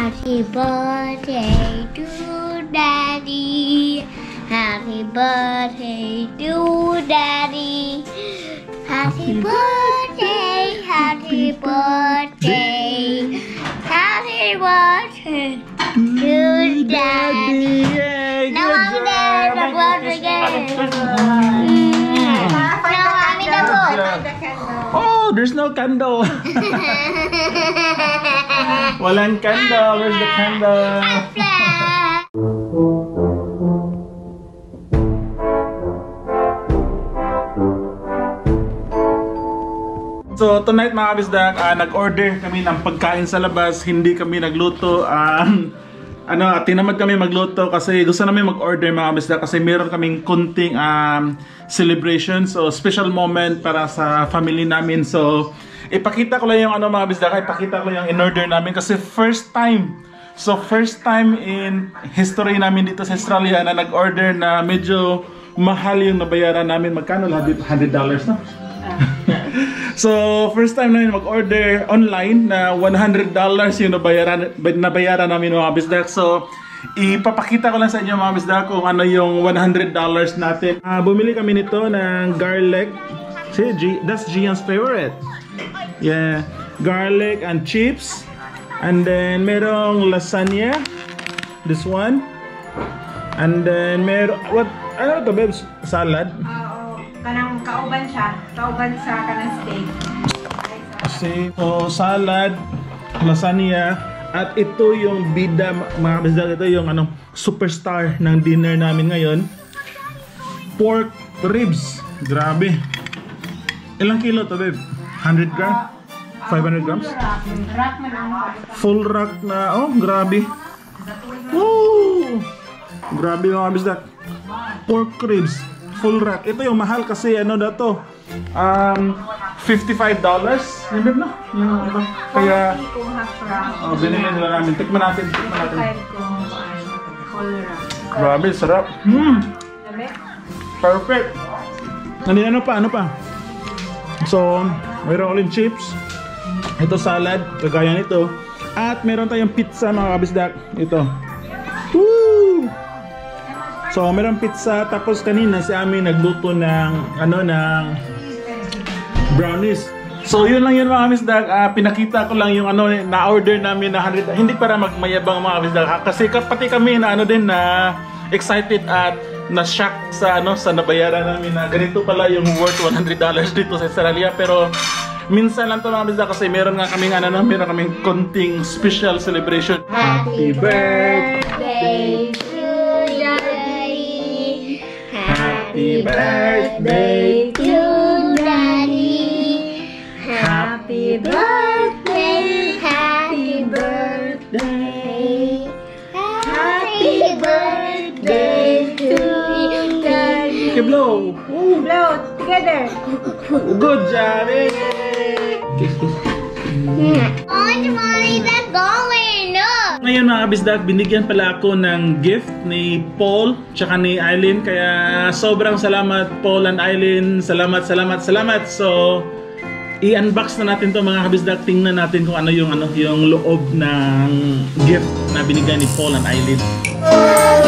Happy birthday to Daddy. Happy birthday to Daddy. Happy birthday, happy birthday, happy birthday to Daddy. Yay! Now I'm there, the birthday again. Now I'm in the boat. Oh, there's no candle. Walang candle. Where's the candle? So tonight mga kabisdak, nag-order kami ng pagkain sa labas. Hindi kami nagluto. Tinamad kami magluto kasi gusto namin mag-order mga kabisdak kasi meron kaming kunting celebration. So special moment para sa family namin. So ipakita ko lang yung mga kabisdak, ipakita ko lang yung in-order namin kasi first time. So first time in history namin dito sa Australia na nag-order na medyo mahal yung nabayaran namin. Magkano lahat dito? $100 na? So, first time namin mag-order online na $100 yung nabayaran namin mga kabisdak. So, ipapakita ko lang sa inyo mga kabisdak kung ano yung $100 natin. Bumili kami nito ng garlic. See, that's Gian's favorite. Yeah, garlic and chips. And then, merong lasagna. This one. And then, ano to, babes? Salad. Kanang kauban siya. Kauban sa kanang steak. So, salad, lasagna, at ito yung bida, mga kabisdak, ito yung superstar ng dinner namin ngayon. Pork ribs. Grabe. Ilang kilo to, babe? 100 grams? 500 grams? Full rack na, oh, grabe. Woo! Grabe mga kabisdak. Pork ribs. Full rack. Ito yung mahal kasi ano na to. $55. Yung no? Yung ito. Kaya binili nila namin. Tikman natin. Grabe, sarap. Perfect. Ano pa? So, mayroon ulit chips. Ito salad, kagaya nito. At meron tayong pizza mga kabisdak. Ito. Woo! So, meron pizza, tapos kanina si Ami nagluto ng brownies. So, yun lang yun mga kabisdak. Pinakita ko lang yung na-order namin na 100. Hindi para magmayabang mga kabisdak. Kasi pati kami na na excited at na-shock sa nabayaran namin na ganito pala yung worth $100 dito sa Australia. Pero minsan lang to mga kabisdak kasi meron nga kaming meron kaming konting special celebration. Happy birthday! Happy birthday to Daddy. Happy birthday, happy birthday. Happy birthday to you, Daddy. Okay, blow. Blow together. Good job. Mommy, that's going. No. Ngayon mga kabisdak, binigyan pala ako ng gift ni Paul tsaka ni Eileen. Kaya sobrang salamat Paul and Eileen. Salamat. So, i-unbox na natin to mga kabisdak. Tingnan natin kung ano yung loob ng gift na binigyan ni Paul and Eileen. Wow!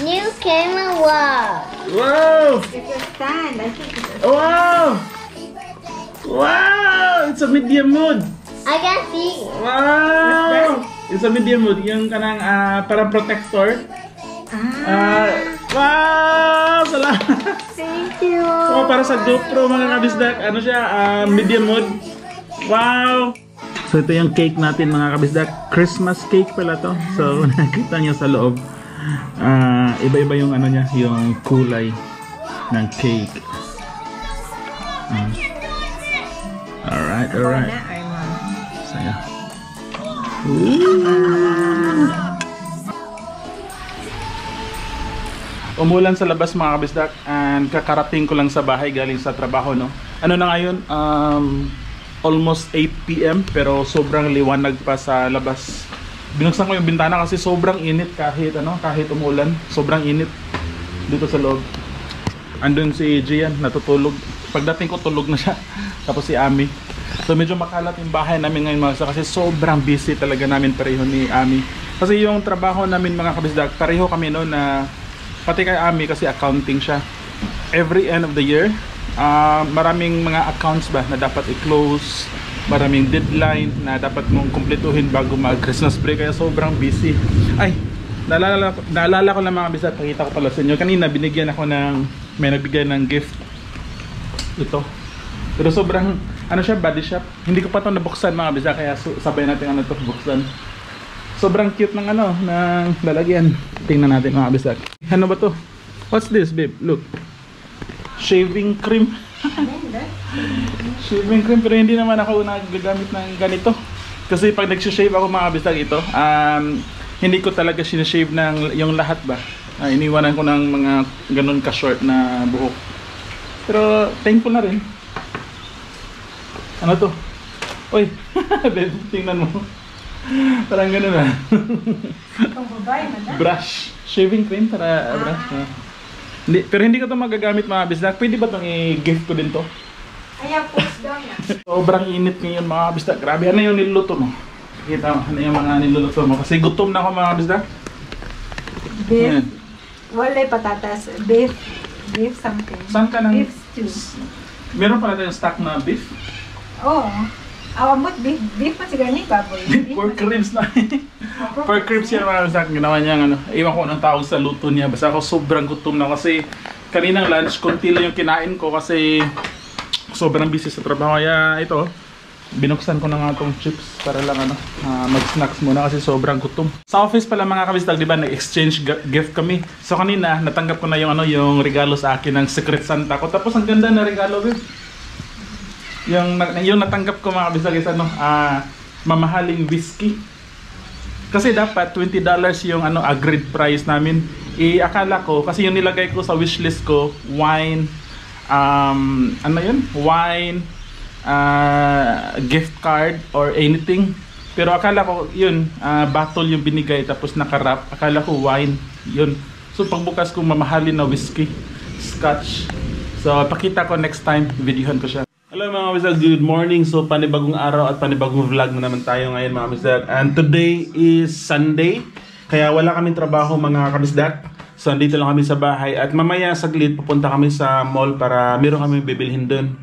New camera wall. Wow! It's a stand. I think it's a Wow! Wow! It's a medium mood. I can see. Wow! It's a medium wood. Yung kanang parang protector. Wow! Salamat! Thank you. So, para sa GoPro mga kabisdak, medium wood. Wow! So, ito yung cake natin mga kabisdak. Christmas cake pala to. So, nakita nyo sa loob. Iba-iba yung niya, yung kulay ng cake. Alright. Saya. Umulan sa labas mga kabisdak and kakarating ko lang sa bahay galing sa trabaho, no. Ano na ngayon? Almost 8 PM pero sobrang liwanag pa sa labas. Binuksan ko yung bintana kasi sobrang init kahit umulan. Sobrang init dito sa loob. Andun si Gian natutulog. Pagdating ko tulog na siya. Tapos si Ami. So medyo makalat yung bahay namin ngayon mga kabisdak kasi sobrang busy talaga namin pareho ni Ami. Kasi yung trabaho namin mga kabisdak, pareho kami no na pati kay Ami kasi accounting siya. Every end of the year, maraming mga accounts ba na dapat i-close, maraming deadline na dapat mong kumpletuhin bago mag-Christmas break kaya sobrang busy. Ay, naalala ko lang mga kabisdak, pakita ko pala sa inyo. Kanina binigyan ako may nagbigay ng gift. Ito. Pero sobrang, ano siya, body shop. Hindi ko pa ito nabuksan mga kabisdak kaya sabay natin ito buksan. Sobrang cute ng ng lalagyan. Tingnan natin mga kabisdak. Ano ba to? What's this babe? Look. Shaving cream. Shaving cream pero hindi naman ako nagagamit ng ganito. Kasi pag nag-shave ako mga kabisdak ito, hindi ko talaga sinashave ng yung lahat ba. Iniwanan ko ng mga ganun ka-short na buhok. Pero thankful na rin. Ano to? Uy, babe, tingnan mo. Parang ganun na. Brush. Shaving cream para brush. Hindi, pero hindi ko ito magagamit mga kabisdak. Pwede ba itong i-gift ko din to? Ayaw, post daw niya. Sobrang init ngayon mga kabisdak. Grabe, ano yung niluluto mo? Kita mo, ano yung mga niluluto mo? Kasi gutom na ako mga kabisdak. Beef. Walay patatas. Beef. Beef something. Saan ka nang... Beef stew. Meron pala tayong stock na beef? Oo. Awamot beef. Beef pa siguro ni baboy. Pork ribs na. Pork ribs yan mga kabisdak. Ginawa niya iwan ko ng tawag sa luto niya. Basta ako sobrang gutom na kasi kaninang lunch, konti lang yung kinain ko kasi sobrang busy sa trabaho. Kaya ito, binuksan ko na nga itong chips para lang mag-snacks muna kasi sobrang gutom. Sa office pala mga kabisdak, di ba, nag-exchange gift kami. So kanina, natanggap ko na yung regalo sa akin ng Secret Santa ko. Tapos ang ganda na regalo, babe. Yung natanggap ko mga kabisdak is mamahaling whiskey. Kasi dapat $20 yung agreed price namin. Akala ko, kasi yung nilagay ko sa wishlist ko, wine, wine, gift card or anything. Pero akala ko yun, bottle yung binigay tapos nakarap. Akala ko wine yun. So pagbukas ko mamahalin na whiskey, scotch. So pakita ko next time, videohan ko siya. Hello mga kabisdak, good morning. So panibagong araw at panibagong vlog na naman tayo ngayon mga kabisdak. And today is Sunday, kaya wala kaming trabaho mga kabisdak. So andito lang kami sa bahay at mamaya saglit pupunta kami sa mall para meron kami bibilhin dun.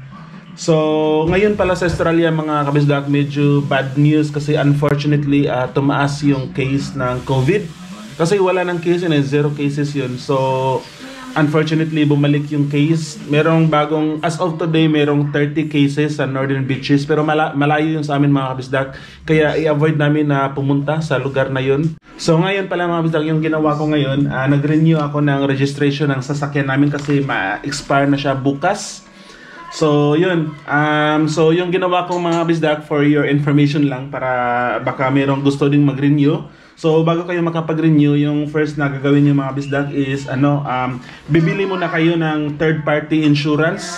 So ngayon pala sa Australia mga kabisdak, medyo bad news kasi unfortunately tumaas yung case ng COVID. Kasi wala ng case yun, 0 cases yun. So unfortunately bumalik yung case. Merong bagong, as of today, merong 30 cases sa Northern Beaches. Pero malayo yung sa amin mga kabisdak. Kaya i-avoid namin na pumunta sa lugar na yun. So ngayon pala mga kabisdak, yung ginawa ko ngayon, nag-renew ako ng registration ng sasakyan namin kasi ma-expire na siya bukas. So yun, so yung ginawa ko mga kabisdak, for your information lang, para baka merong gusto ding mag-renew. So bago kayo makapag-renew, yung first na gagawin nyo mga kabisdak is bibili muna kayo ng third party insurance.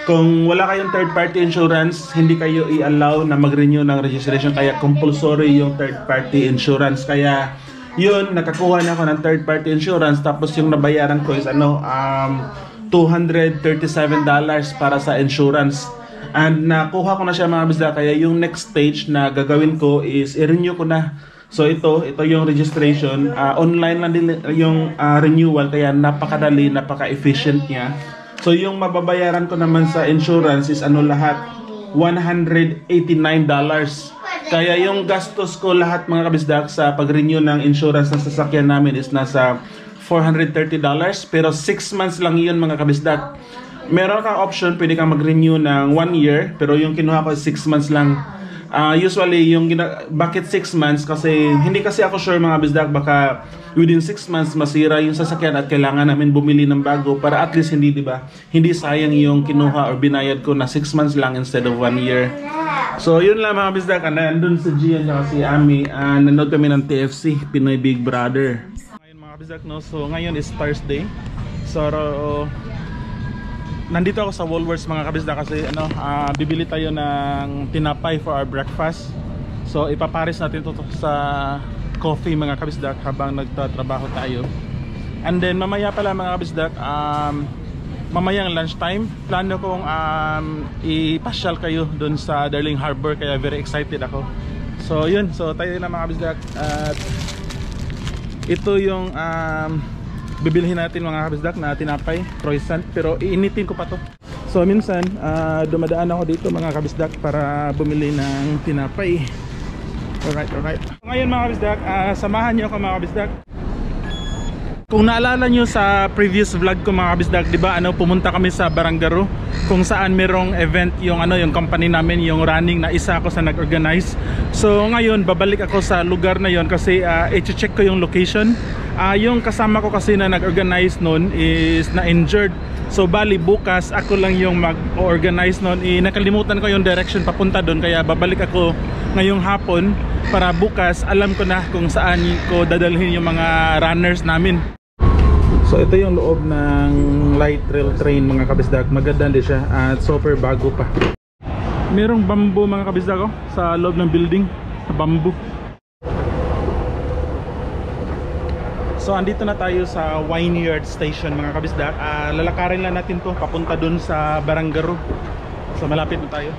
Kung wala kayong third party insurance, hindi kayo i-allow na mag-renew ng registration, kaya compulsory yung third party insurance. Kaya yun, nakakuha na ako ng third party insurance, tapos yung nabayaran ko is $237 para sa insurance. And nakuha ko na siya mga kabisdak, kaya yung next stage na gagawin ko is i-renew ko na. So ito yung registration, online lang din yung renewal, kaya napakadali, napaka-efficient niya. So yung mababayaran ko naman sa insurance is lahat $189. Kaya yung gastos ko lahat mga kabisdak sa pag-renew ng insurance ng sasakyan namin is nasa $430, pero 6 months lang yun mga kabisdak. Meron kang option, pwede kang mag-renew ng 1 year, pero yung kinuha ko is 6 months lang. Usually, bakit 6 months? Kasi hindi kasi ako sure mga kabisdak, baka within 6 months masira yung sasakyan at kailangan namin bumili ng bago para at least hindi, diba? Hindi sayang yung kinuha or binayad ko na 6 months lang instead of 1 year. So yun lang mga kabisdak, nandun si Gian at si Ami, nanood kami ng TFC, Pinoy Big Brother. Ngayon mga kabisdak, no? So ngayon is Thursday. So nandito ako sa Woolworths mga kabisdak kasi bibili tayo ng tinapay for our breakfast. So ipapares natin ito sa coffee mga kabisdak habang nagtatrabaho tayo. And then mamaya pala mga kabisdak, mamayang lunchtime, plano kong ipasyal kayo dun sa Darling Harbor, kaya very excited ako. So yun, so tayo na mga kabisdak, at ito yung bibilhin natin mga kabisdak na tinapay, croissant, pero iinitin ko pa to. So minsan dumadaan ako dito mga kabisdak para bumili ng tinapay. Alright. Ngayon mga kabisdak, samahan niyo ako mga kabisdak. Kung naalala nyo sa previous vlog ko mga kabisdak, di ba pumunta kami sa Barangaro kung saan merong event yung yung company namin, yung running, na isa ako sa nag-organize. So ngayon babalik ako sa lugar na yon kasi i-check ko yung location. Yung kasama ko kasi na nag-organize noon is na-injured. So bali bukas ako lang yung mag-organize noon. Nakalimutan ko yung direction papunta doon, kaya babalik ako ngayong hapon para bukas alam ko na kung saan ko dadalhin yung mga runners namin. So ito yung loob ng light rail train mga kabisdak. Maganda din siya at super bago pa. Merong bamboo mga kabisdak sa loob ng building. Bamboo. So andito na tayo sa Wynyard Station mga kabisdak. Lalakarin lang natin to papunta dun sa Barangaro. So malapit na tayo.